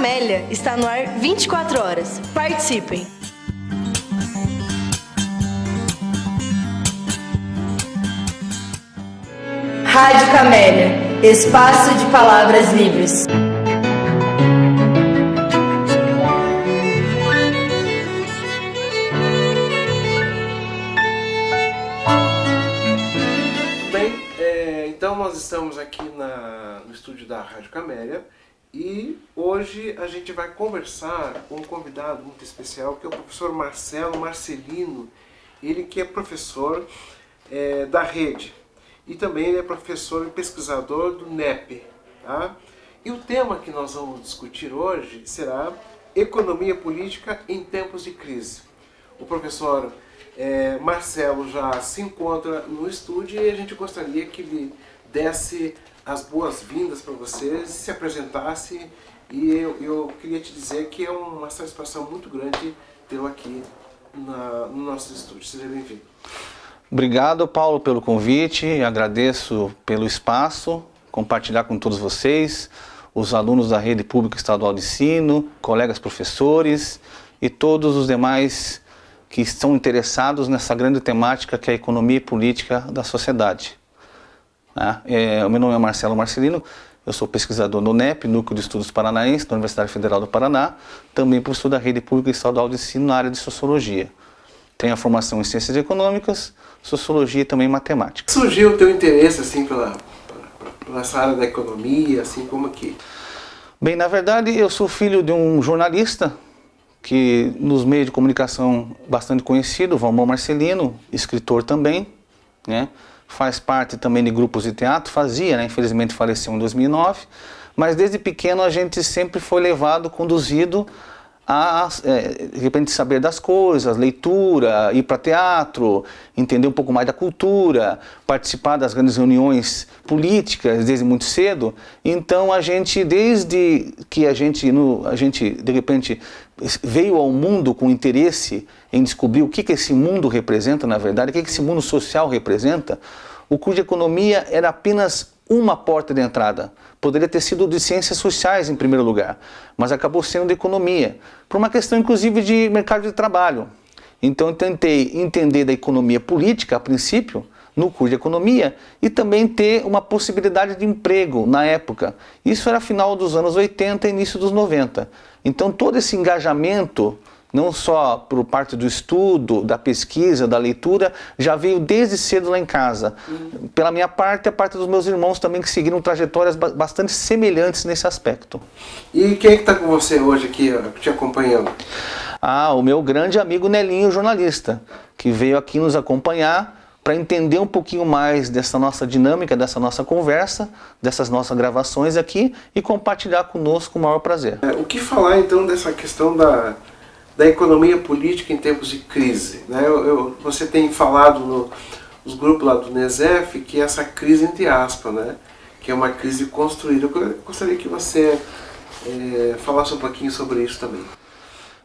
Camélia está no ar 24 horas. Participem! Rádio Camélia, espaço de palavras livres. Então nós estamos aqui no estúdio da Rádio Camélia e hoje a gente vai conversar com um convidado muito especial, que é o professor Marcelo Marcelino, ele que é professor da rede e também ele é professor e pesquisador do NEP. Tá? E o tema que nós vamos discutir hoje será economia política em tempos de crise. O professor Marcelo já se encontra no estúdio e a gente gostaria que ele desse as boas-vindas para vocês, se apresentasse, e eu queria te dizer que é uma satisfação muito grande tê-lo aqui no nosso estúdio. Seja bem-vindo. Obrigado, Paulo, pelo convite, agradeço pelo espaço, compartilhar com todos vocês, os alunos da Rede Pública Estadual de Ensino, colegas professores e todos os demais que estão interessados nessa grande temática que é a economia e política da sociedade. O meu nome é Marcelo Marcelino, eu sou pesquisador no NEP, Núcleo de Estudos Paranaense, da Universidade Federal do Paraná, também professor da Rede Pública Estadual de Ensino na área de Sociologia. Tenho a formação em Ciências Econômicas, Sociologia e também Matemática. Surgiu o teu interesse assim, pela essa área da economia, assim como aqui? Bem, na verdade eu sou filho de um jornalista, que nos meios de comunicação bastante conhecido, Valmor Marcelino, escritor também, né? Faz parte também de grupos de teatro, fazia, né? Infelizmente faleceu em 2009, mas desde pequeno a gente sempre foi levado, conduzido a, de repente, saber das coisas, leitura, ir para teatro, entender um pouco mais da cultura, participar das grandes reuniões políticas desde muito cedo. Então a gente, desde que a gente de repente veio ao mundo com interesse em descobrir o que esse mundo representa, na verdade, o que esse mundo social representa, o curso de economia era apenas uma porta de entrada. Poderia ter sido de ciências sociais em primeiro lugar, mas acabou sendo de economia, por uma questão inclusive de mercado de trabalho. Então eu tentei entender da economia política, a princípio, no curso de economia, e também ter uma possibilidade de emprego na época. Isso era final dos anos 80 e início dos 90. Então todo esse engajamento, não só por parte do estudo, da pesquisa, da leitura, já veio desde cedo lá em casa. Pela minha parte, a parte dos meus irmãos também, que seguiram trajetórias bastante semelhantes nesse aspecto. E quem é que está com você hoje aqui, te acompanhando? O meu grande amigo Nelinho, jornalista, que veio aqui nos acompanhar para entender um pouquinho mais dessa nossa dinâmica, dessa nossa conversa, dessas nossas gravações aqui e compartilhar conosco com o maior prazer. O que falar então dessa questão da economia política em tempos de crise, né? Você tem falado nos grupos lá do NESEF que essa crise entre aspas, né? Que é uma crise construída. Eu gostaria que você falasse um pouquinho sobre isso também.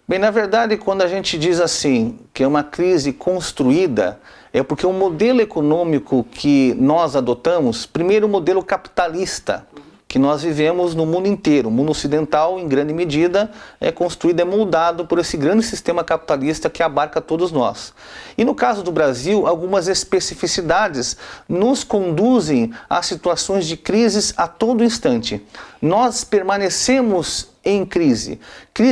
Bem, na verdade, quando a gente diz assim, que é uma crise construída, é porque o modelo econômico que nós adotamos, primeiro o modelo capitalista, que nós vivemos no mundo inteiro. O mundo ocidental, em grande medida, é construído, é moldado por esse grande sistema capitalista que abarca todos nós. E no caso do Brasil, algumas especificidades nos conduzem a situações de crises a todo instante. Nós permanecemos em crise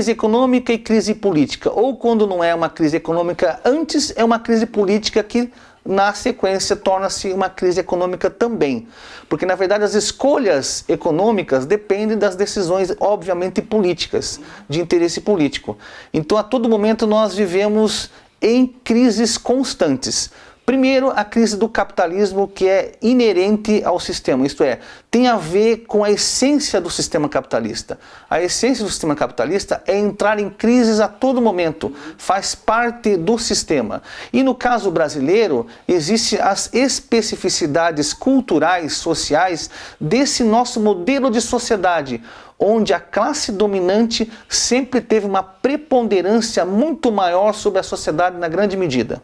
econômica e crise política, ou quando não é uma crise econômica antes, é uma crise política que na sequência torna-se uma crise econômica também. Porque na verdade as escolhas econômicas dependem das decisões, obviamente, políticas, de interesse político. Então a todo momento nós vivemos em crises constantes. Primeiro, a crise do capitalismo, que é inerente ao sistema, isto é, tem a ver com a essência do sistema capitalista. A essência do sistema capitalista é entrar em crises a todo momento, faz parte do sistema. E no caso brasileiro, existem as especificidades culturais, sociais, desse nosso modelo de sociedade, onde a classe dominante sempre teve uma preponderância muito maior sobre a sociedade na grande medida.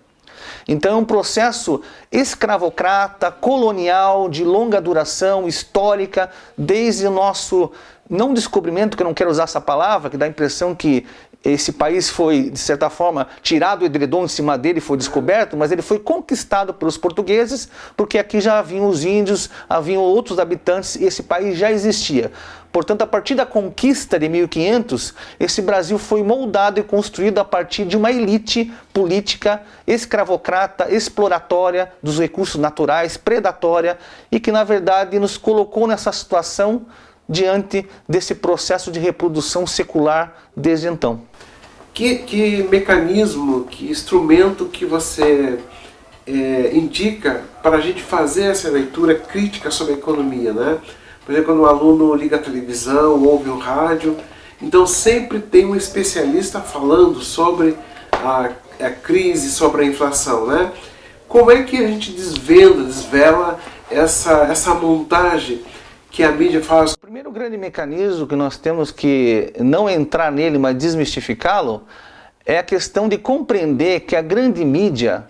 Então é um processo escravocrata, colonial, de longa duração, histórica, desde o nosso não descobrimento, que eu não quero usar essa palavra, que dá a impressão que esse país foi, de certa forma, tirado o edredom em cima dele e foi descoberto, mas ele foi conquistado pelos portugueses, porque aqui já haviam os índios, haviam outros habitantes e esse país já existia. Portanto, a partir da conquista de 1500, esse Brasil foi moldado e construído a partir de uma elite política escravocrata, exploratória dos recursos naturais, predatória, e que, na verdade, nos colocou nessa situação diante desse processo de reprodução secular desde então. Que mecanismo, que instrumento que você indica para a gente fazer essa leitura crítica sobre a economia, né? Por exemplo, quando o aluno liga a televisão, ouve o rádio, então sempre tem um especialista falando sobre a crise, sobre a inflação, né? Como é que a gente desvela essa montagem que a mídia faz? O primeiro grande mecanismo que nós temos que não entrar nele, mas desmistificá-lo, é a questão de compreender que a grande mídia,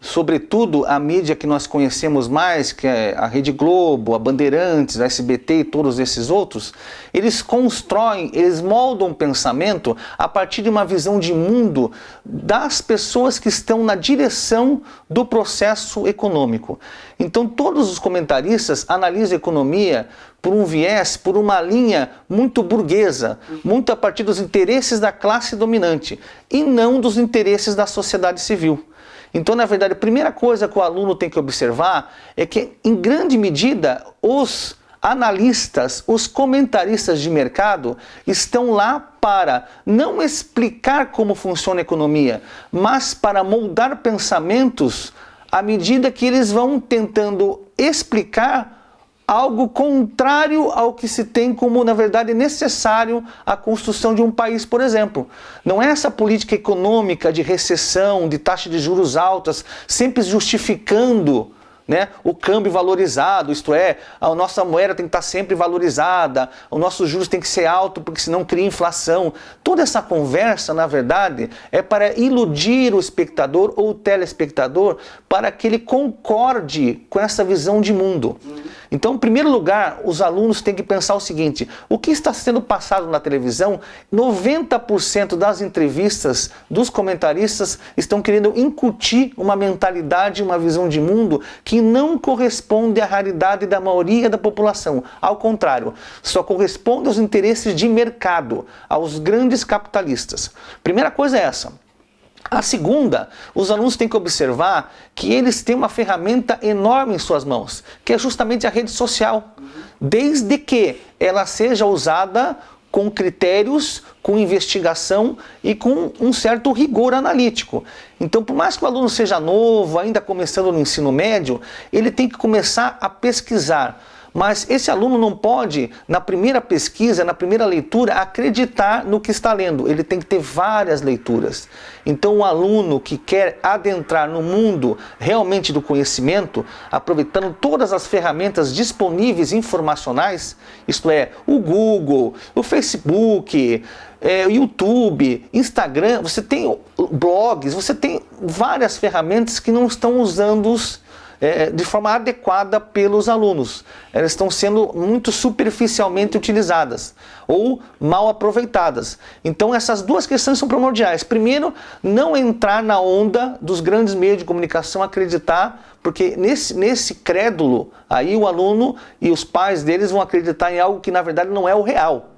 sobretudo a mídia que nós conhecemos mais, que é a Rede Globo, a Bandeirantes, a SBT e todos esses outros, eles constroem, eles moldam o pensamento a partir de uma visão de mundo das pessoas que estão na direção do processo econômico. Então todos os comentaristas analisam a economia por um viés, por uma linha muito burguesa, muito a partir dos interesses da classe dominante e não dos interesses da sociedade civil. Então, na verdade, a primeira coisa que o aluno tem que observar é que, em grande medida, os analistas, os comentaristas de mercado estão lá para não explicar como funciona a economia, mas para moldar pensamentos à medida que eles vão tentando explicar algo contrário ao que se tem como, na verdade, necessário à construção de um país, por exemplo. Não é essa política econômica de recessão, de taxa de juros altas, sempre justificando, né, o câmbio valorizado, isto é, a nossa moeda tem que estar sempre valorizada, os nossos juros tem que ser alto porque senão cria inflação. Toda essa conversa, na verdade, é para iludir o espectador ou o telespectador para que ele concorde com essa visão de mundo. Então, em primeiro lugar, os alunos têm que pensar o seguinte: o que está sendo passado na televisão, 90% das entrevistas dos comentaristas estão querendo incutir uma mentalidade, uma visão de mundo que não corresponde à realidade da maioria da população. Ao contrário, só corresponde aos interesses de mercado, aos grandes capitalistas. Primeira coisa é essa. A segunda, os alunos têm que observar que eles têm uma ferramenta enorme em suas mãos, que é justamente a rede social, desde que ela seja usada com critérios, com investigação e com um certo rigor analítico. Então, por mais que o aluno seja novo, ainda começando no ensino médio, ele tem que começar a pesquisar. Mas esse aluno não pode, na primeira pesquisa, na primeira leitura, acreditar no que está lendo. Ele tem que ter várias leituras. Então, o aluno que quer adentrar no mundo realmente do conhecimento, aproveitando todas as ferramentas disponíveis informacionais, isto é, o Google, o Facebook, o YouTube, Instagram, você tem blogs, você tem várias ferramentas que não estão usando-os de forma adequada pelos alunos. Elas estão sendo muito superficialmente utilizadas ou mal aproveitadas. Então essas duas questões são primordiais. Primeiro, não entrar na onda dos grandes meios de comunicação, acreditar, porque nesse crédulo aí o aluno e os pais deles vão acreditar em algo que na verdade não é o real.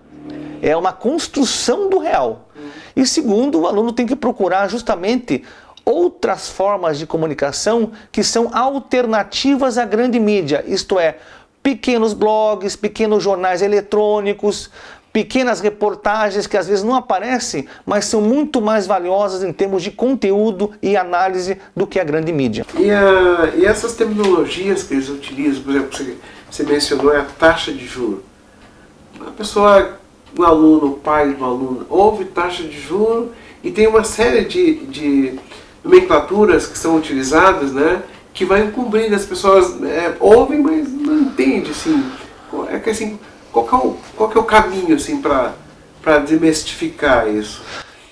É uma construção do real. E segundo, o aluno tem que procurar justamente outras formas de comunicação que são alternativas à grande mídia, isto é, pequenos blogs, pequenos jornais eletrônicos, pequenas reportagens que às vezes não aparecem, mas são muito mais valiosas em termos de conteúdo e análise do que a grande mídia. E essas terminologias que eles utilizam, por exemplo, você mencionou a taxa de juros. A pessoa, o aluno, o pai do aluno, ouve taxa de juros e tem uma série de nomenclaturas que são utilizadas, né, que vai encobrindo as pessoas, ouvem, mas não entendem, assim, qual que é o caminho, assim, para desmistificar isso?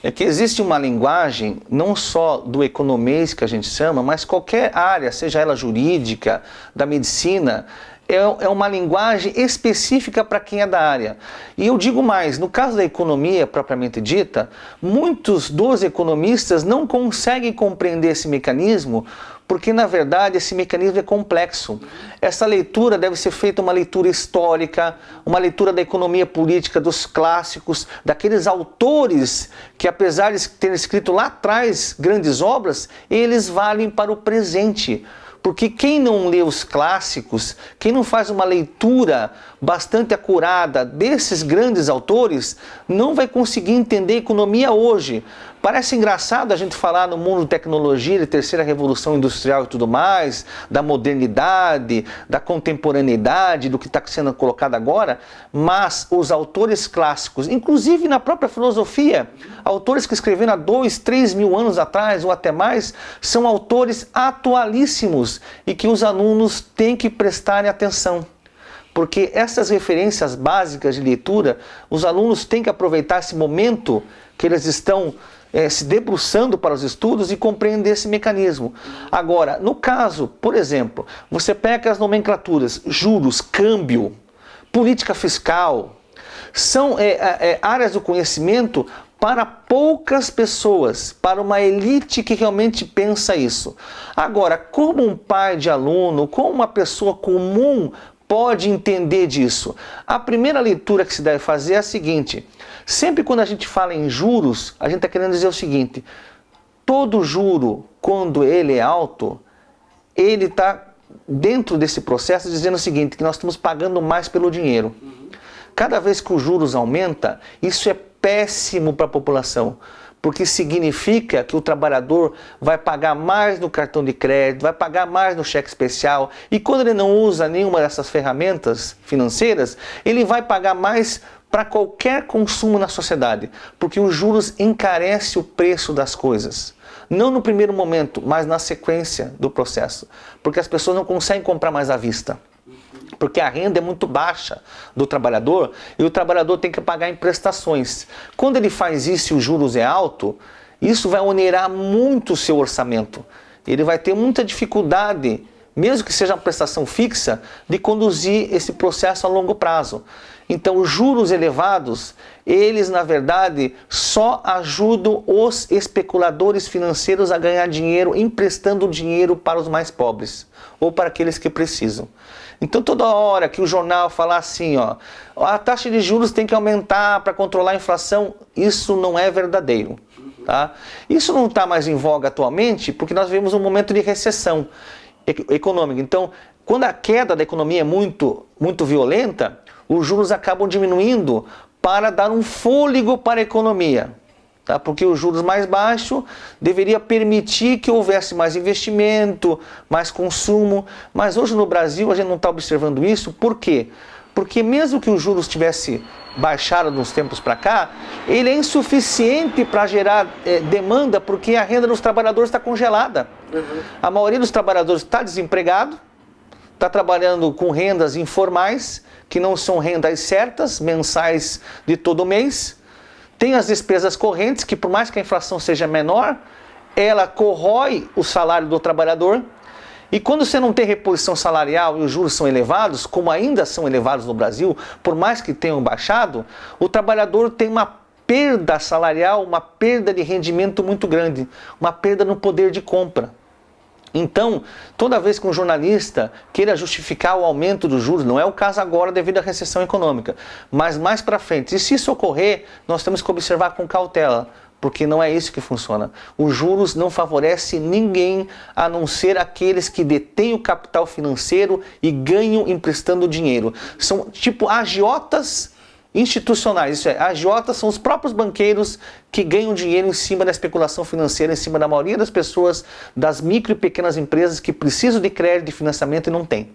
É que existe uma linguagem, não só do economês que a gente chama, mas qualquer área, seja ela jurídica, da medicina, é uma linguagem específica para quem é da área. E eu digo mais, no caso da economia propriamente dita, muitos dos economistas não conseguem compreender esse mecanismo, porque na verdade esse mecanismo é complexo. Essa leitura deve ser feita uma leitura histórica, uma leitura da economia política dos clássicos, daqueles autores que, apesar de terem escrito lá atrás grandes obras, eles valem para o presente. Porque quem não lê os clássicos, quem não faz uma leitura bastante acurada desses grandes autores, não vai conseguir entender a economia hoje. Parece engraçado a gente falar no mundo de tecnologia, de terceira revolução industrial e tudo mais, da modernidade, da contemporaneidade, do que está sendo colocado agora, mas os autores clássicos, inclusive na própria filosofia, autores que escreveram há 2, 3 mil anos atrás ou até mais, são autores atualíssimos e que os alunos têm que prestarem atenção. Porque essas referências básicas de leitura, os alunos têm que aproveitar esse momento que eles estão se debruçando para os estudos e compreender esse mecanismo. Agora, no caso, por exemplo, você pega as nomenclaturas, juros, câmbio, política fiscal, são áreas do conhecimento para poucas pessoas, para uma elite que realmente pensa isso. Agora, como um pai de aluno, como uma pessoa comum pode entender disso? A primeira leitura que se deve fazer é a seguinte: sempre quando a gente fala em juros, a gente está querendo dizer o seguinte: todo juro, quando ele é alto, ele está dentro desse processo dizendo o seguinte, que nós estamos pagando mais pelo dinheiro. Cada vez que os juros aumenta, isso é péssimo para a população, porque significa que o trabalhador vai pagar mais no cartão de crédito, vai pagar mais no cheque especial, e quando ele não usa nenhuma dessas ferramentas financeiras, ele vai pagar mais para qualquer consumo na sociedade, porque os juros encarecem o preço das coisas. Não no primeiro momento, mas na sequência do processo, porque as pessoas não conseguem comprar mais à vista. Porque a renda é muito baixa do trabalhador e o trabalhador tem que pagar em prestações. Quando ele faz isso e os juros é alto, isso vai onerar muito o seu orçamento. Ele vai ter muita dificuldade, mesmo que seja uma prestação fixa, de conduzir esse processo a longo prazo. Então, os juros elevados, eles na verdade só ajudam os especuladores financeiros a ganhar dinheiro emprestando dinheiro para os mais pobres ou para aqueles que precisam. Então, toda hora que o jornal falar assim, ó, a taxa de juros tem que aumentar para controlar a inflação, isso não é verdadeiro. Tá? Isso não está mais em voga atualmente porque nós vivemos um momento de recessão econômica. Então, quando a queda da economia é muito violenta, os juros acabam diminuindo para dar um fôlego para a economia. Tá? Porque os juros mais baixos deveria permitir que houvesse mais investimento, mais consumo. Mas hoje no Brasil a gente não está observando isso. Por quê? Porque mesmo que os juros tivesse baixado nos tempos para cá, ele é insuficiente para gerar demanda, porque a renda dos trabalhadores está congelada. A maioria dos trabalhadores está desempregado, está trabalhando com rendas informais, que não são rendas certas, mensais de todo mês. Tem as despesas correntes, que por mais que a inflação seja menor, ela corrói o salário do trabalhador. E quando você não tem reposição salarial e os juros são elevados, como ainda são elevados no Brasil, por mais que tenham baixado, o trabalhador tem uma perda salarial, uma perda de rendimento muito grande, uma perda no poder de compra. Então, toda vez que um jornalista queira justificar o aumento dos juros, não é o caso agora devido à recessão econômica, mas mais para frente, e se isso ocorrer, nós temos que observar com cautela, porque não é isso que funciona. Os juros não favorecem ninguém a não ser aqueles que detêm o capital financeiro e ganham emprestando dinheiro. São tipo agiotas institucionais, isso é, agiotas são os próprios banqueiros que ganham dinheiro em cima da especulação financeira, em cima da maioria das pessoas, das micro e pequenas empresas que precisam de crédito e financiamento e não têm.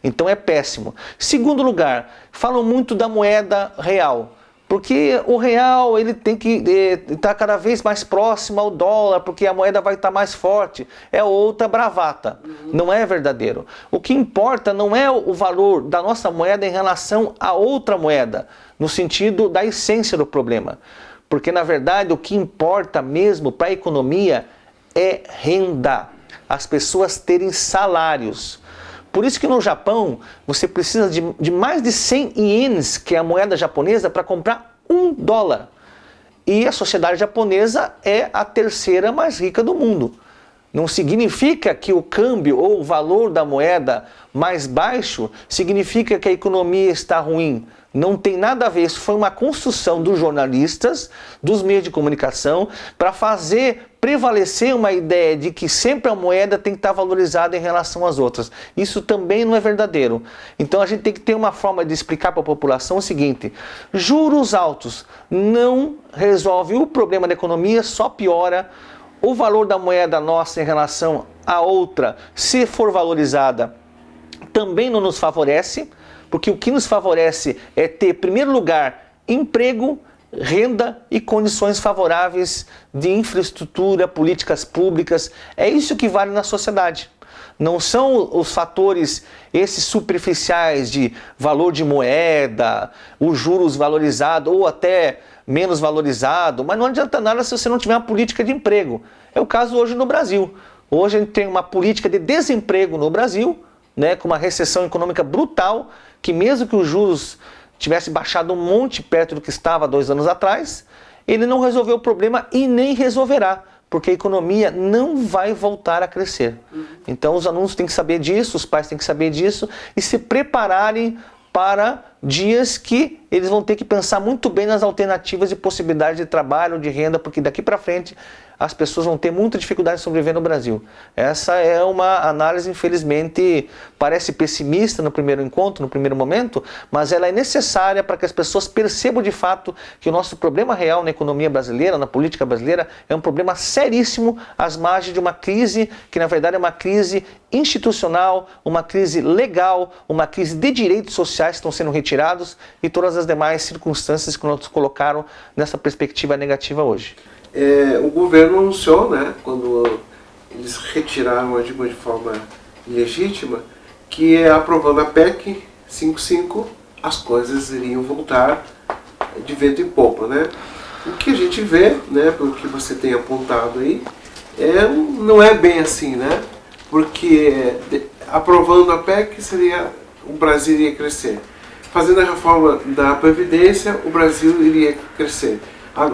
Então é péssimo. Segundo lugar, falam muito da moeda real, porque o real ele tem que estar cada vez mais próximo ao dólar, porque a moeda vai estar mais forte. É outra bravata, não é verdadeiro. O que importa não é o valor da nossa moeda em relação a outra moeda, no sentido da essência do problema. Porque na verdade o que importa mesmo para a economia é renda, as pessoas terem salários. Por isso que no Japão você precisa de mais de 100 ienes, que é a moeda japonesa, para comprar $1. E a sociedade japonesa é a terceira mais rica do mundo. Não significa que o câmbio ou o valor da moeda mais baixo significa que a economia está ruim. Não tem nada a ver, isso foi uma construção dos jornalistas, dos meios de comunicação, para fazer prevalecer uma ideia de que sempre a moeda tem que estar valorizada em relação às outras. Isso também não é verdadeiro. Então a gente tem que ter uma forma de explicar para a população o seguinte: juros altos não resolve o problema da economia, só piora. O valor da moeda nossa em relação à outra, se for valorizada, também não nos favorece, porque o que nos favorece é ter, em primeiro lugar, emprego, renda e condições favoráveis de infraestrutura, políticas públicas. É isso que vale na sociedade. Não são os fatores esses superficiais de valor de moeda, os juros valorizados ou até menos valorizado, mas não adianta nada se você não tiver uma política de emprego. É o caso hoje no Brasil. Hoje a gente tem uma política de desemprego no Brasil, né, com uma recessão econômica brutal, que mesmo que os juros tivesse baixado um monte perto do que estava 2 anos atrás, ele não resolveu o problema e nem resolverá, porque a economia não vai voltar a crescer. Então os alunos têm que saber disso, os pais têm que saber disso e se prepararem para dias que eles vão ter que pensar muito bem nas alternativas e possibilidades de trabalho, de renda, porque daqui para frente as pessoas vão ter muita dificuldade de sobreviver no Brasil. Essa é uma análise, infelizmente, parece pessimista no primeiro encontro, no primeiro momento, mas ela é necessária para que as pessoas percebam de fato que o nosso problema real na economia brasileira, na política brasileira, é um problema seríssimo às margens de uma crise que, na verdade, é uma crise institucional, uma crise legal, uma crise de direitos sociais que estão sendo retirados e todas as demais circunstâncias que nos colocaram nessa perspectiva negativa hoje. O governo anunciou, né, quando eles retiraram a Dilma de forma legítima, que aprovando a PEC 55 as coisas iriam voltar de vento em popa, né? O que a gente vê, né, pelo que você tem apontado aí, não é bem assim, né? Porque aprovando a PEC o Brasil iria crescer. Fazendo a reforma da Previdência, o Brasil iria crescer.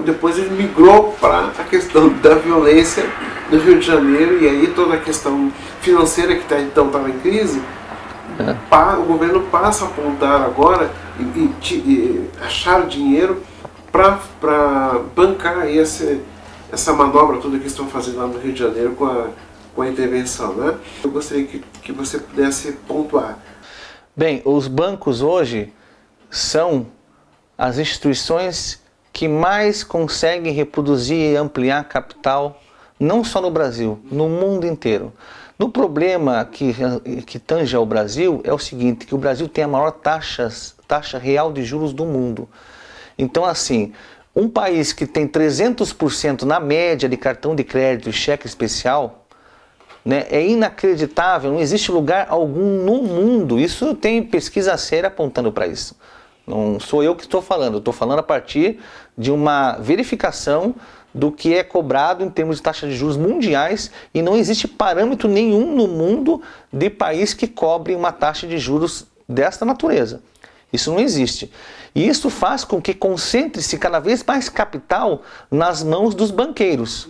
Depois ele migrou para a questão da violência no Rio de Janeiro, e aí toda a questão financeira que então estava em crise, o governo passa a apontar agora e achar dinheiro para bancar aí essa manobra toda que estão fazendo lá no Rio de Janeiro com a intervenção, né? Eu gostaria que você pudesse pontuar. Bem, os bancos hoje são as instituições que mais conseguem reproduzir e ampliar capital, não só no Brasil, no mundo inteiro. No problema que tange ao Brasil é o seguinte, que o Brasil tem a maior taxa real de juros do mundo. Então, assim, um país que tem 300% na média de cartão de crédito e cheque especial, né, é inacreditável, não existe lugar algum no mundo. Isso tem pesquisa séria apontando para isso. Não sou eu que estou falando, estou falando a partir de uma verificação do que é cobrado em termos de taxa de juros mundiais, e não existe parâmetro nenhum no mundo de país que cobre uma taxa de juros desta natureza. Isso não existe. E isso faz com que concentre-se cada vez mais capital nas mãos dos banqueiros.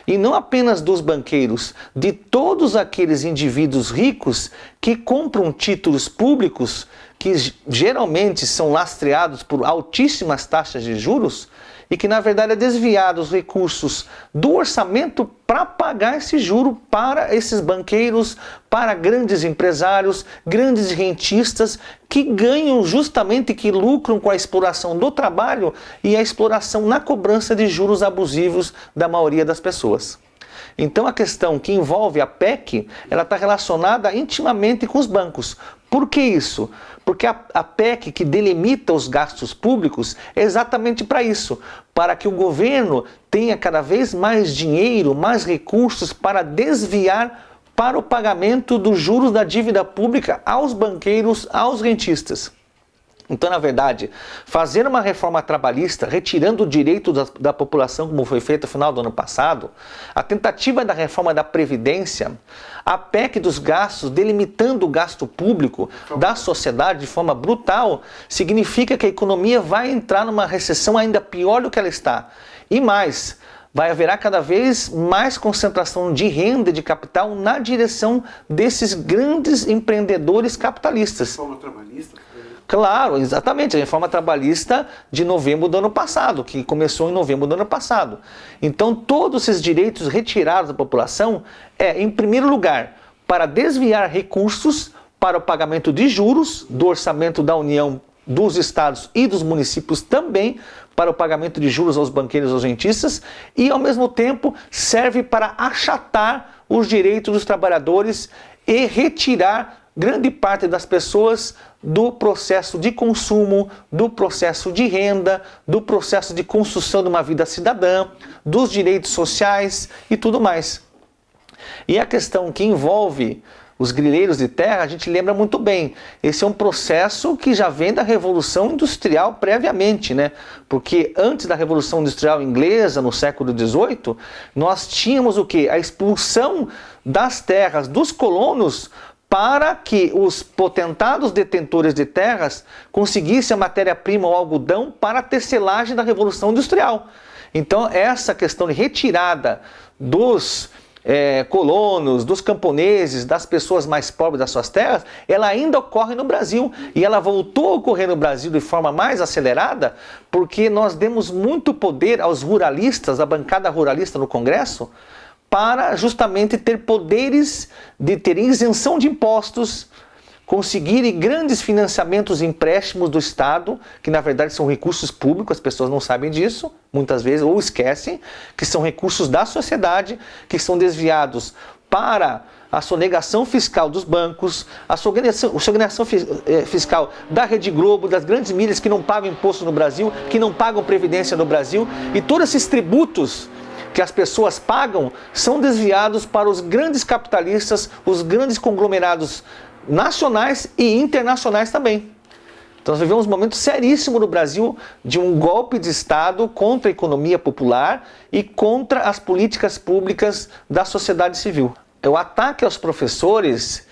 E não apenas dos banqueiros, de todos aqueles indivíduos ricos que compram títulos públicos que geralmente são lastreados por altíssimas taxas de juros e que na verdade é desviado os recursos do orçamento para pagar esse juro para esses banqueiros, para grandes empresários, grandes rentistas que ganham justamente, que lucram com a exploração do trabalho e a exploração na cobrança de juros abusivos da maioria das pessoas. Então a questão que envolve a PEC, ela está relacionada intimamente com os bancos. Por que isso? Porque a PEC que delimita os gastos públicos é exatamente para isso, para que o governo tenha cada vez mais dinheiro, mais recursos para desviar para o pagamento dos juros da dívida pública aos banqueiros, aos rentistas. Então, na verdade, fazer uma reforma trabalhista, retirando o direito da população, como foi feito no final do ano passado, a tentativa da reforma da Previdência, a PEC dos gastos, delimitando o gasto público da sociedade de forma brutal, significa que a economia vai entrar numa recessão ainda pior do que ela está. E mais, haverá cada vez mais concentração de renda e de capital na direção desses grandes empreendedores capitalistas. Reforma trabalhista? Claro, exatamente, a reforma trabalhista de novembro do ano passado, que começou em novembro do ano passado. Então, todos esses direitos retirados da população em primeiro lugar, para desviar recursos para o pagamento de juros do orçamento da União, dos estados e dos municípios também, para o pagamento de juros aos banqueiros e aos rentistas, e ao mesmo tempo serve para achatar os direitos dos trabalhadores e retirar grande parte das pessoas do processo de consumo, do processo de renda, do processo de construção de uma vida cidadã, dos direitos sociais e tudo mais. E a questão que envolve os grileiros de terra, a gente lembra muito bem. Esse é um processo que já vem da Revolução Industrial previamente, né? Porque antes da Revolução Industrial Inglesa, no século XVIII, nós tínhamos o quê? A expulsão das terras dos colonos para que os potentados detentores de terras conseguissem a matéria-prima, o algodão, para a tecelagem da Revolução Industrial. Então, essa questão de retirada dos colonos, dos camponeses, das pessoas mais pobres das suas terras, ela ainda ocorre no Brasil. E ela voltou a ocorrer no Brasil de forma mais acelerada porque nós demos muito poder aos ruralistas, à bancada ruralista no Congresso, para justamente ter poderes de ter isenção de impostos, conseguirem grandes financiamentos e empréstimos do Estado, que na verdade são recursos públicos, as pessoas não sabem disso, muitas vezes, ou esquecem, que são recursos da sociedade, que são desviados para a sonegação fiscal dos bancos, a sonegação fiscal da Rede Globo, das grandes mídias que não pagam imposto no Brasil, que não pagam previdência no Brasil, e todos esses tributos que as pessoas pagam são desviados para os grandes capitalistas, os grandes conglomerados nacionais e internacionais também. Então nós vivemos um momento seríssimo no Brasil de um golpe de Estado contra a economia popular e contra as políticas públicas da sociedade civil. O ataque aos professores,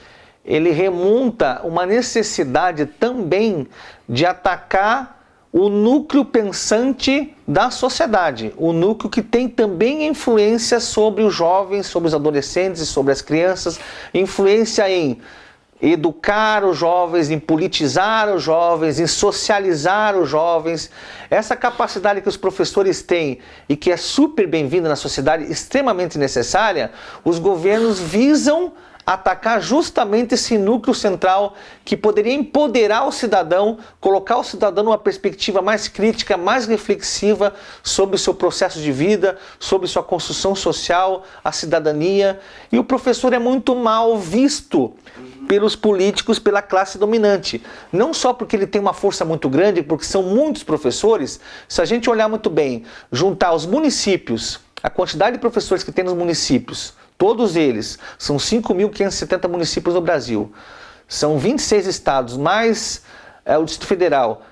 ele remonta uma necessidade também de atacar o núcleo pensante da sociedade, o núcleo que tem também influência sobre os jovens, sobre os adolescentes e sobre as crianças, influência em educar os jovens, em politizar os jovens, em socializar os jovens. Essa capacidade que os professores têm e que é super bem-vinda na sociedade, extremamente necessária, os governos visam atacar justamente esse núcleo central que poderia empoderar o cidadão, colocar o cidadão numa perspectiva mais crítica, mais reflexiva sobre o seu processo de vida, sobre sua construção social, a cidadania. E o professor é muito mal visto pelos políticos, pela classe dominante. Não só porque ele tem uma força muito grande, porque são muitos professores. Se a gente olhar muito bem, juntar os municípios, a quantidade de professores que tem nos municípios, todos eles, são 5.570 municípios no Brasil, são 26 estados, mais o Distrito Federal,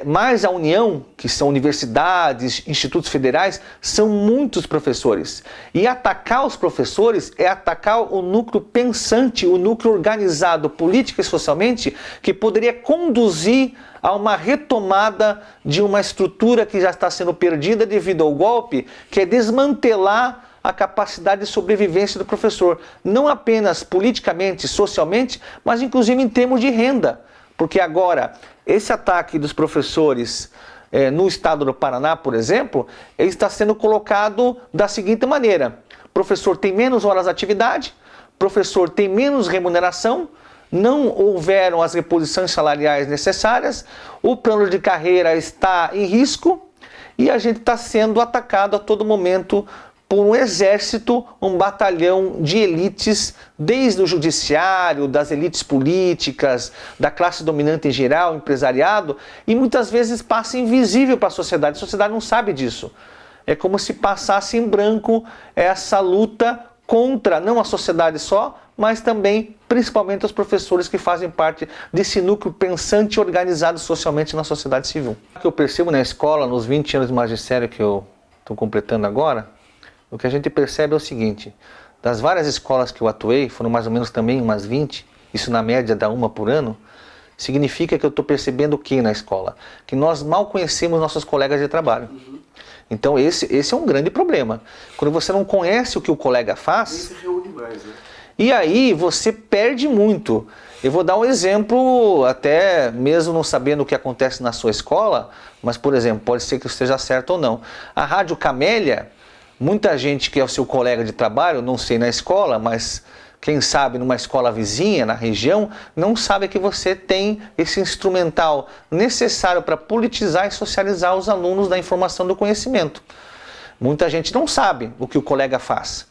mais a União, que são universidades, institutos federais, são muitos professores. E atacar os professores é atacar o núcleo pensante, o núcleo organizado política e socialmente, que poderia conduzir a uma retomada de uma estrutura que já está sendo perdida devido ao golpe, que é desmantelar a capacidade de sobrevivência do professor, não apenas politicamente, socialmente, mas inclusive em termos de renda. Porque agora, esse ataque dos professores no estado do Paraná, por exemplo, ele está sendo colocado da seguinte maneira: professor tem menos horas de atividade, professor tem menos remuneração, não houveram as reposições salariais necessárias, o plano de carreira está em risco e a gente está sendo atacado a todo momento por um exército, um batalhão de elites, desde o judiciário, das elites políticas, da classe dominante em geral, empresariado, e muitas vezes passa invisível para a sociedade não sabe disso. É como se passasse em branco essa luta contra não a sociedade só, mas também, principalmente, os professores que fazem parte desse núcleo pensante e organizado socialmente na sociedade civil. O que eu percebo na escola, nos 20 anos de magistério que eu estou completando agora, o que a gente percebe é o seguinte: das várias escolas que eu atuei, foram mais ou menos também umas 20, isso na média dá uma por ano, significa que eu estou percebendo o que na escola? Que nós mal conhecemos nossos colegas de trabalho. Então esse é um grande problema. Quando você não conhece o que o colega faz, se reúne mais, né? E aí você perde muito. Eu vou dar um exemplo, até mesmo não sabendo o que acontece na sua escola, mas, por exemplo, pode ser que esteja certo ou não. A Rádio Camélia, muita gente que é o seu colega de trabalho, não sei na escola, mas quem sabe numa escola vizinha, na região, não sabe que você tem esse instrumental necessário para politizar e socializar os alunos da informação do conhecimento. Muita gente não sabe o que o colega faz.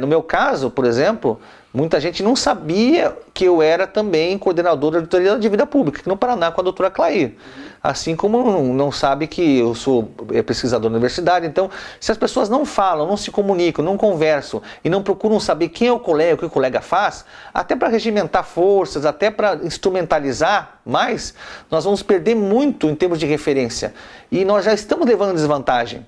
No meu caso, por exemplo, muita gente não sabia que eu era também coordenador da editoria de vida pública, aqui no Paraná, com a doutora Clair. Assim como não sabe que eu sou pesquisador na universidade. Então, se as pessoas não falam, não se comunicam, não conversam e não procuram saber quem é o colega, o que o colega faz, até para regimentar forças, até para instrumentalizar mais, nós vamos perder muito em termos de referência. E nós já estamos levando desvantagem.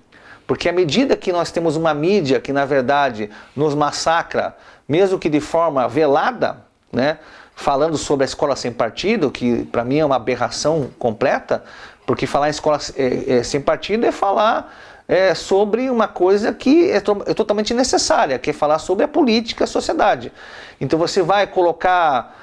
Porque à medida que nós temos uma mídia que, na verdade, nos massacra, mesmo que de forma velada, né, falando sobre a escola sem partido, que para mim é uma aberração completa, porque falar em escola sem partido é falar sobre uma coisa que é totalmente necessária, que é falar sobre a política e a sociedade. Então você vai colocar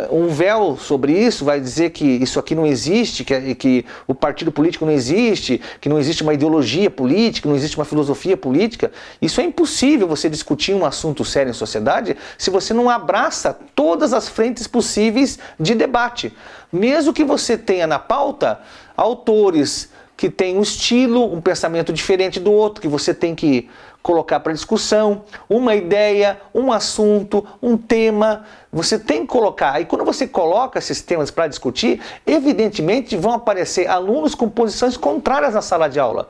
um véu sobre isso, vai dizer que isso aqui não existe, que o partido político não existe, que não existe uma ideologia política, não existe uma filosofia política. Isso é impossível você discutir um assunto sério em sociedade se você não abraça todas as frentes possíveis de debate. Mesmo que você tenha na pauta autores que têm um estilo, um pensamento diferente do outro, que você tem que colocar para discussão, uma ideia, um assunto, um tema, você tem que colocar. E quando você coloca esses temas para discutir, evidentemente vão aparecer alunos com posições contrárias na sala de aula.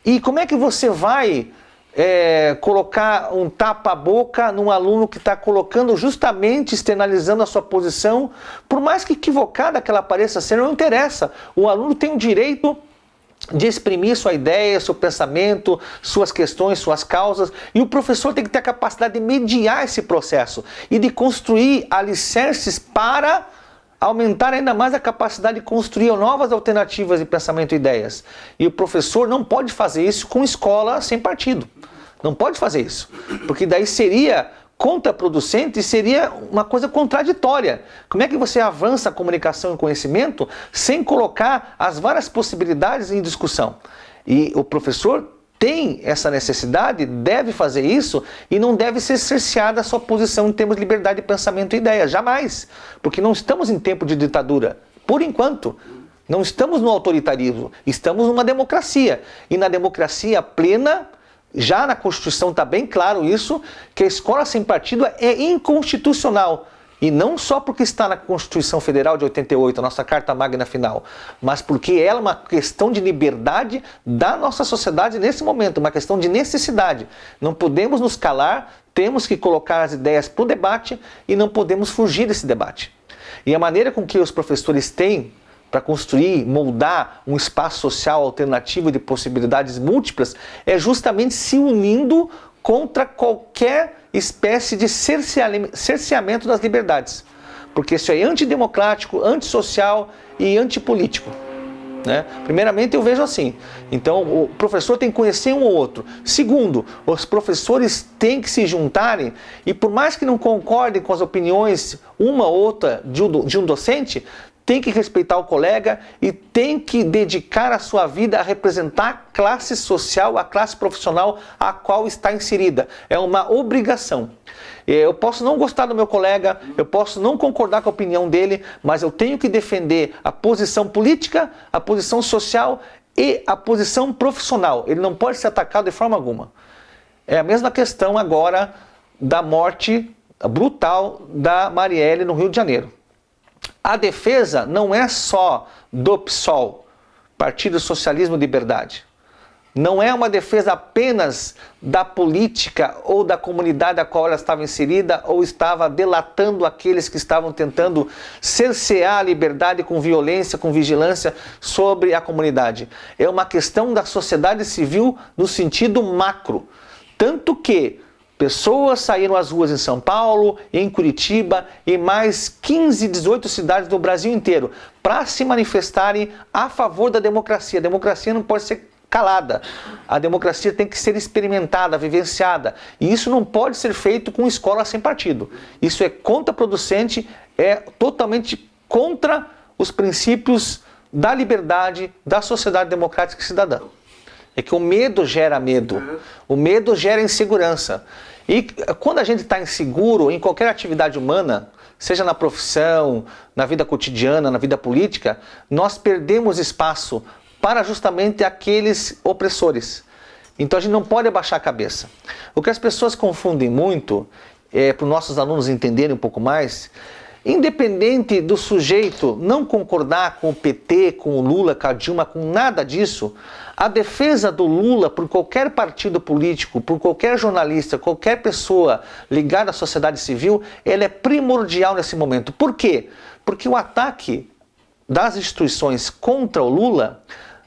E como é que você vai colocar um tapa-boca num aluno que está colocando justamente, externalizando a sua posição, por mais que equivocada que ela pareça ser, não interessa. O aluno tem o direito de exprimir sua ideia, seu pensamento, suas questões, suas causas, e o professor tem que ter a capacidade de mediar esse processo e de construir alicerces para aumentar ainda mais a capacidade de construir novas alternativas de pensamento e ideias. E o professor não pode fazer isso com escola sem partido. Não pode fazer isso, porque daí seria contraproducente e seria uma coisa contraditória. Como é que você avança a comunicação e conhecimento sem colocar as várias possibilidades em discussão? E o professor tem essa necessidade, deve fazer isso e não deve ser cerceada a sua posição em termos de liberdade de pensamento e ideia, jamais. Porque não estamos em tempo de ditadura, por enquanto. Não estamos no autoritarismo, estamos numa democracia. E na democracia plena, já na Constituição está bem claro isso, que a escola sem partido é inconstitucional. E não só porque está na Constituição Federal de 88, a nossa Carta Magna final, mas porque ela é uma questão de liberdade da nossa sociedade nesse momento, uma questão de necessidade. Não podemos nos calar, temos que colocar as ideias para o debate e não podemos fugir desse debate. E a maneira com que os professores têm para construir, moldar um espaço social alternativo de possibilidades múltiplas, é justamente se unindo contra qualquer espécie de cerceamento das liberdades. Porque isso é antidemocrático, antissocial e antipolítico. Né? Primeiramente eu vejo assim, então o professor tem que conhecer um ou outro. Segundo, os professores têm que se juntarem e por mais que não concordem com as opiniões uma ou outra de um docente, tem que respeitar o colega e tem que dedicar a sua vida a representar a classe social, a classe profissional a qual está inserida. É uma obrigação. Eu posso não gostar do meu colega, eu posso não concordar com a opinião dele, mas eu tenho que defender a posição política, a posição social e a posição profissional. Ele não pode ser atacado de forma alguma. É a mesma questão agora da morte brutal da Marielle no Rio de Janeiro. A defesa não é só do PSOL, Partido Socialismo e Liberdade. Não é uma defesa apenas da política ou da comunidade a qual ela estava inserida ou estava delatando aqueles que estavam tentando cercear a liberdade com violência, com vigilância sobre a comunidade. É uma questão da sociedade civil no sentido macro. Tanto que pessoas saíram às ruas em São Paulo, em Curitiba e mais 15, 18 cidades do Brasil inteiro para se manifestarem a favor da democracia. A democracia não pode ser calada. A democracia tem que ser experimentada, vivenciada. E isso não pode ser feito com escola sem partido. Isso é contraproducente, é totalmente contra os princípios da liberdade, da sociedade democrática e cidadã. É que o medo gera medo. O medo gera insegurança. E quando a gente está inseguro em qualquer atividade humana, seja na profissão, na vida cotidiana, na vida política, nós perdemos espaço para justamente aqueles opressores. Então a gente não pode abaixar a cabeça. O que as pessoas confundem muito, para os nossos alunos entenderem um pouco mais, independente do sujeito não concordar com o PT, com o Lula, com a Dilma, com nada disso, a defesa do Lula por qualquer partido político, por qualquer jornalista, qualquer pessoa ligada à sociedade civil, ela é primordial nesse momento. Por quê? Porque o ataque das instituições contra o Lula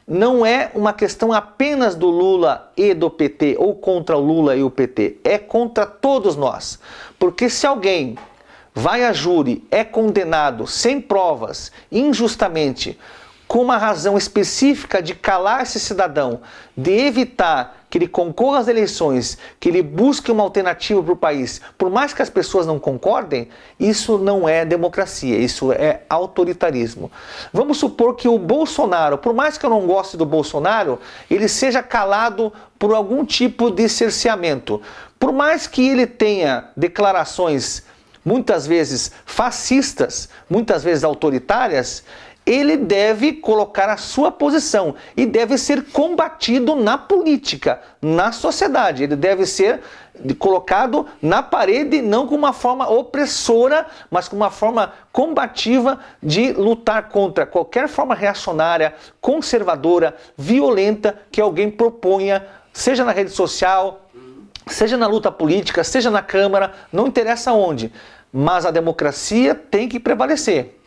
não é uma questão apenas do Lula e do PT, ou contra o Lula e o PT, é contra todos nós. Porque se alguém vai a júri, é condenado sem provas, injustamente, com uma razão específica de calar esse cidadão, de evitar que ele concorra às eleições, que ele busque uma alternativa para o país, por mais que as pessoas não concordem, isso não é democracia, isso é autoritarismo. Vamos supor que o Bolsonaro, por mais que eu não goste do Bolsonaro, ele seja calado por algum tipo de cerceamento. Por mais que ele tenha declarações muitas vezes fascistas, muitas vezes autoritárias, ele deve colocar a sua posição e deve ser combatido na política, na sociedade. Ele deve ser colocado na parede, não com uma forma opressora, mas com uma forma combativa de lutar contra qualquer forma reacionária, conservadora, violenta que alguém proponha, seja na rede social, seja na luta política, seja na Câmara, não interessa onde. Mas a democracia tem que prevalecer.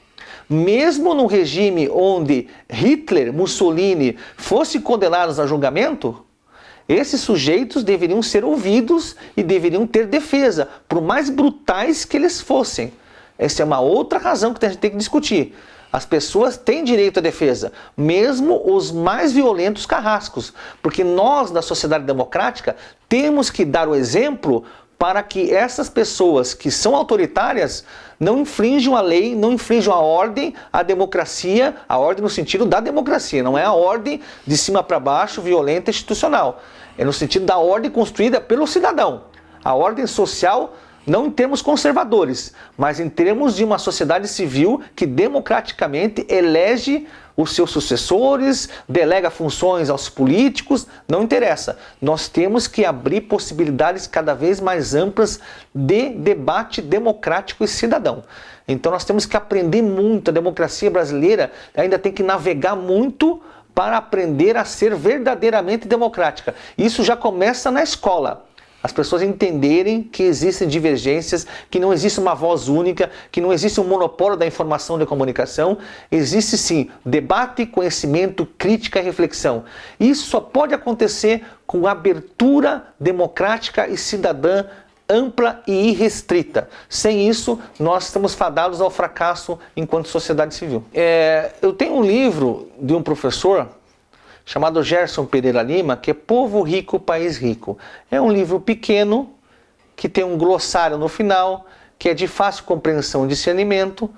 Mesmo no regime onde Hitler, Mussolini fossem condenados a julgamento, esses sujeitos deveriam ser ouvidos e deveriam ter defesa, por mais brutais que eles fossem. Essa é uma outra razão que a gente tem que discutir. As pessoas têm direito à defesa, mesmo os mais violentos carrascos, porque nós, da sociedade democrática, temos que dar o exemplo para que essas pessoas que são autoritárias não infringam a lei, não infringam a ordem, a democracia, a ordem no sentido da democracia, não é a ordem de cima para baixo, violenta, institucional. É no sentido da ordem construída pelo cidadão. A ordem social, não em termos conservadores, mas em termos de uma sociedade civil que democraticamente elege os seus sucessores, delega funções aos políticos, não interessa. Nós temos que abrir possibilidades cada vez mais amplas de debate democrático e cidadão. Então nós temos que aprender muito. A democracia brasileira ainda tem que navegar muito para aprender a ser verdadeiramente democrática. Isso já começa na escola. As pessoas entenderem que existem divergências, que não existe uma voz única, que não existe um monopólio da informação e da comunicação. Existe sim debate, conhecimento, crítica e reflexão. Isso só pode acontecer com abertura democrática e cidadã ampla e irrestrita. Sem isso, nós estamos fadados ao fracasso enquanto sociedade civil. Eu tenho um livro de um professor chamado Gerson Pereira Lima, que é Povo Rico, País Rico. É um livro pequeno, que tem um glossário no final, que é de fácil compreensão e discernimento,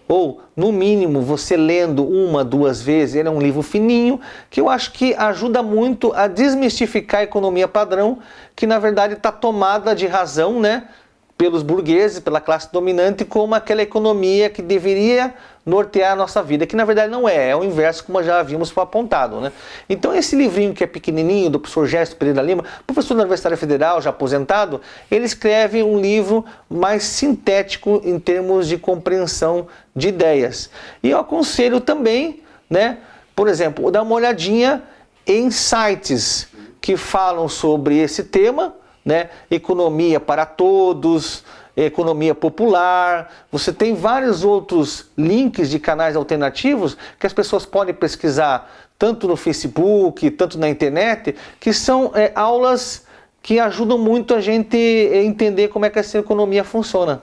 ou, no mínimo, você lendo uma, duas vezes, ele é um livro fininho, que eu acho que ajuda muito a desmistificar a economia padrão, que na verdade está tomada de razão, né, pelos burgueses, pela classe dominante, como aquela economia que deveria nortear a nossa vida, que na verdade não é o inverso, como já havíamos apontado, né? Então esse livrinho que é pequenininho, do professor Gerson Pereira Lima, professor da Universidade Federal, já aposentado, ele escreve um livro mais sintético em termos de compreensão de ideias. E eu aconselho também, né, por exemplo, dar uma olhadinha em sites que falam sobre esse tema, né? Economia para todos, economia popular. Você tem vários outros links de canais alternativos que as pessoas podem pesquisar, tanto no Facebook, tanto na internet, que são aulas que ajudam muito a gente a entender como é que essa economia funciona.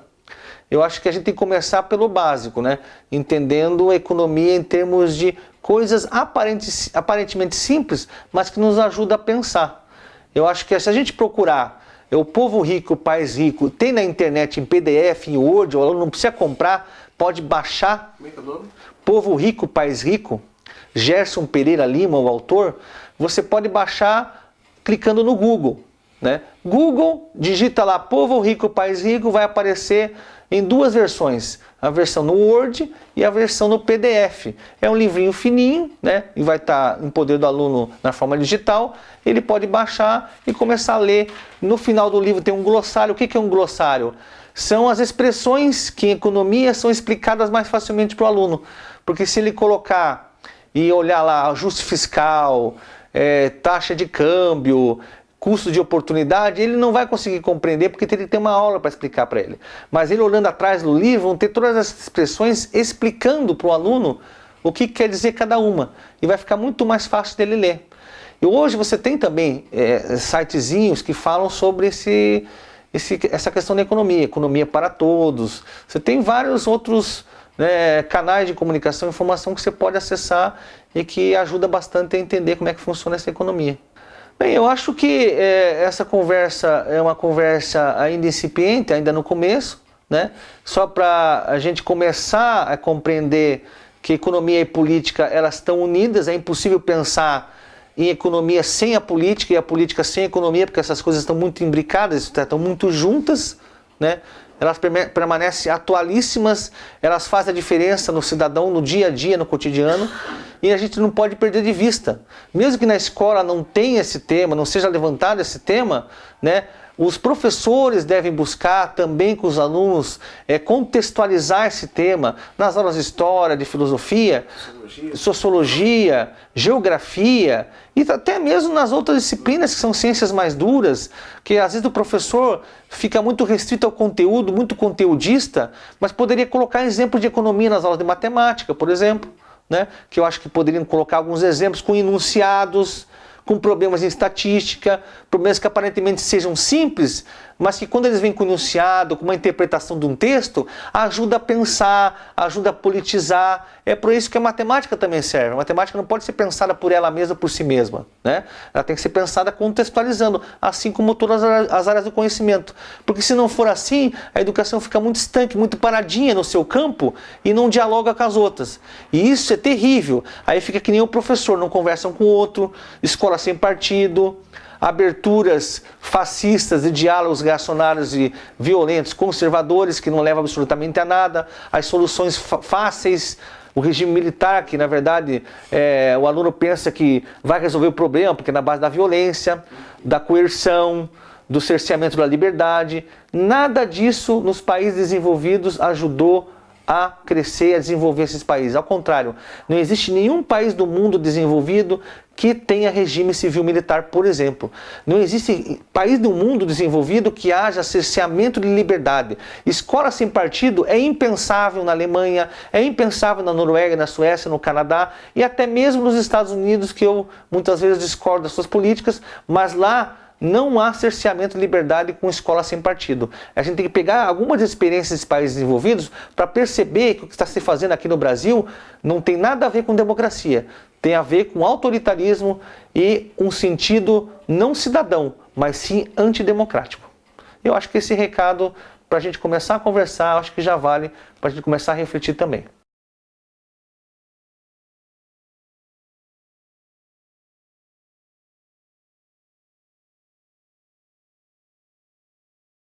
Eu acho que a gente tem que começar pelo básico, né? Entendendo a economia em termos de coisas aparentemente simples, mas que nos ajuda a pensar. Eu acho que se a gente procurar o Povo Rico, País Rico, tem na internet em PDF, em Word, o aluno não precisa comprar, pode baixar. Como é que é o nome? Povo Rico, País Rico, Gerson Pereira Lima, o autor. Você pode baixar clicando no Google, né? Google, digita lá Povo Rico, País Rico, vai aparecer em duas versões, a versão no Word e a versão no PDF. É um livrinho fininho, né? E vai estar em poder do aluno na forma digital. Ele pode baixar e começar a ler. No final do livro tem um glossário. O que é um glossário? São as expressões que em economia são explicadas mais facilmente para o aluno. Porque se ele colocar e olhar lá ajuste fiscal, taxa de câmbio, custo de oportunidade, ele não vai conseguir compreender porque teria que ter uma aula para explicar para ele. Mas ele olhando atrás do livro, vão ter todas as expressões explicando para o aluno o que quer dizer cada uma. E vai ficar muito mais fácil dele ler. E hoje você tem também sitezinhos que falam sobre essa questão da economia, economia para todos. Você tem vários outros canais de comunicação e informação que você pode acessar e que ajuda bastante a entender como é que funciona essa economia. Bem, eu acho que essa conversa é uma conversa ainda incipiente, ainda no começo, né? Só para a gente começar a compreender que economia e política elas estão unidas, é impossível pensar em economia sem a política e a política sem a economia, porque essas coisas estão muito imbricadas, estão muito juntas, né? Elas permanecem atualíssimas, elas fazem a diferença no cidadão, no dia a dia, no cotidiano, e a gente não pode perder de vista. Mesmo que na escola não tenha esse tema, não seja levantado esse tema, né, os professores devem buscar também com os alunos contextualizar esse tema nas aulas de história, de filosofia, sociologia, geografia e até mesmo nas outras disciplinas que são ciências mais duras, que às vezes o professor fica muito restrito ao conteúdo, muito conteudista, mas poderia colocar exemplos de economia nas aulas de matemática, por exemplo, né? Que eu acho que poderiam colocar alguns exemplos com enunciados, com problemas em estatística, problemas que aparentemente sejam simples, mas que quando eles vêm com enunciado, com uma interpretação de um texto, ajuda a pensar, ajuda a politizar. É por isso que a matemática também serve. A matemática não pode ser pensada por ela mesma, por si mesma, né? Ela tem que ser pensada contextualizando, assim como todas as áreas do conhecimento. Porque se não for assim, a educação fica muito estanque, muito paradinha no seu campo e não dialoga com as outras. E isso é terrível. Aí fica que nem o professor, não conversa um com o outro, escola sem partido, aberturas fascistas e diálogos reacionários e violentos, conservadores, que não levam absolutamente a nada, as soluções fáceis, o regime militar, que na verdade o aluno pensa que vai resolver o problema, porque é na base da violência, da coerção, do cerceamento da liberdade. Nada disso nos países desenvolvidos ajudou a crescer, a desenvolver esses países. Ao contrário, não existe nenhum país do mundo desenvolvido que tenha regime civil-militar, por exemplo. Não existe país do mundo desenvolvido que haja cerceamento de liberdade. Escola sem partido é impensável na Alemanha, é impensável na Noruega, na Suécia, no Canadá e até mesmo nos Estados Unidos, que eu muitas vezes discordo das suas políticas, mas lá não há cerceamento de liberdade com escola sem partido. A gente tem que pegar algumas experiências desses países desenvolvidos para perceber que o que está se fazendo aqui no Brasil não tem nada a ver com democracia. Tem a ver com autoritarismo e um sentido não cidadão, mas sim antidemocrático. Eu acho que esse recado, para a gente começar a conversar, acho que já vale para a gente começar a refletir também.